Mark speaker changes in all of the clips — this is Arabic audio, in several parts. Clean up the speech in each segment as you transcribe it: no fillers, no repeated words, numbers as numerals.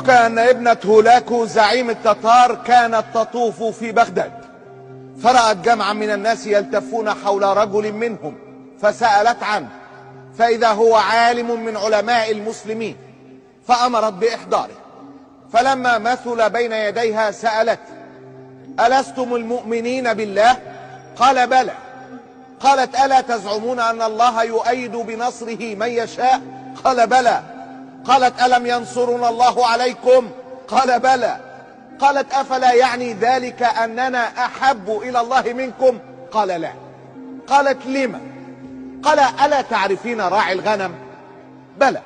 Speaker 1: يحكى أن ابنة هولاكو زعيم التتار كانت تطوف في بغداد، فرأت جمعا من الناس يلتفون حول رجل منهم فسألت عنه، فإذا هو عالم من علماء المسلمين، فأمرت بإحضاره. فلما مثل بين يديها سألت: ألستم المؤمنين بالله؟ قال: بلى. قالت: ألا تزعمون أن الله يؤيد بنصره من يشاء؟ قال: بلى. قالت: ألم ينصرنا الله عليكم؟ قال: بلى. قالت: أفلا يعني ذلك أننا أحب إلى الله منكم؟ قال: لا. قالت: لما؟ قال: ألا تعرفين راعي الغنم؟ بلى.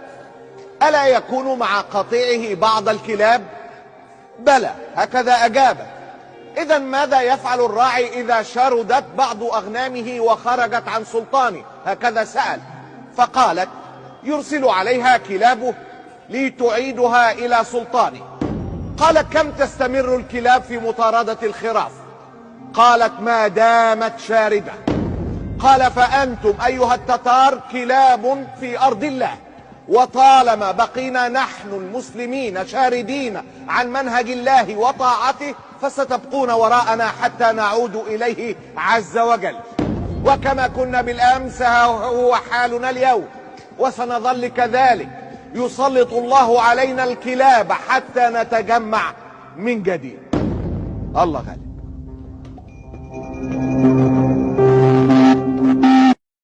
Speaker 1: ألا يكون مع قطيعه بعض الكلاب؟ بلى. هكذا أجابت. إذا ماذا يفعل الراعي إذا شردت بعض أغنامه وخرجت عن سلطانه؟ هكذا سأل. فقالت: يرسل عليها كلابه لتعيدها إلى سلطانه. قال: كم تستمر الكلاب في مطاردة الخراف؟ قالت: ما دامت شاردة. قال: فأنتم أيها التتار كلاب في أرض الله، وطالما بقينا نحن المسلمين شاردين عن منهج الله وطاعته فستبقون وراءنا حتى نعود إليه عز وجل. وكما كنا بالأمس هو حالنا اليوم، وسنظل كذلك. يسلط الله علينا الكلاب حتى نتجمع من جديد. الله غالب.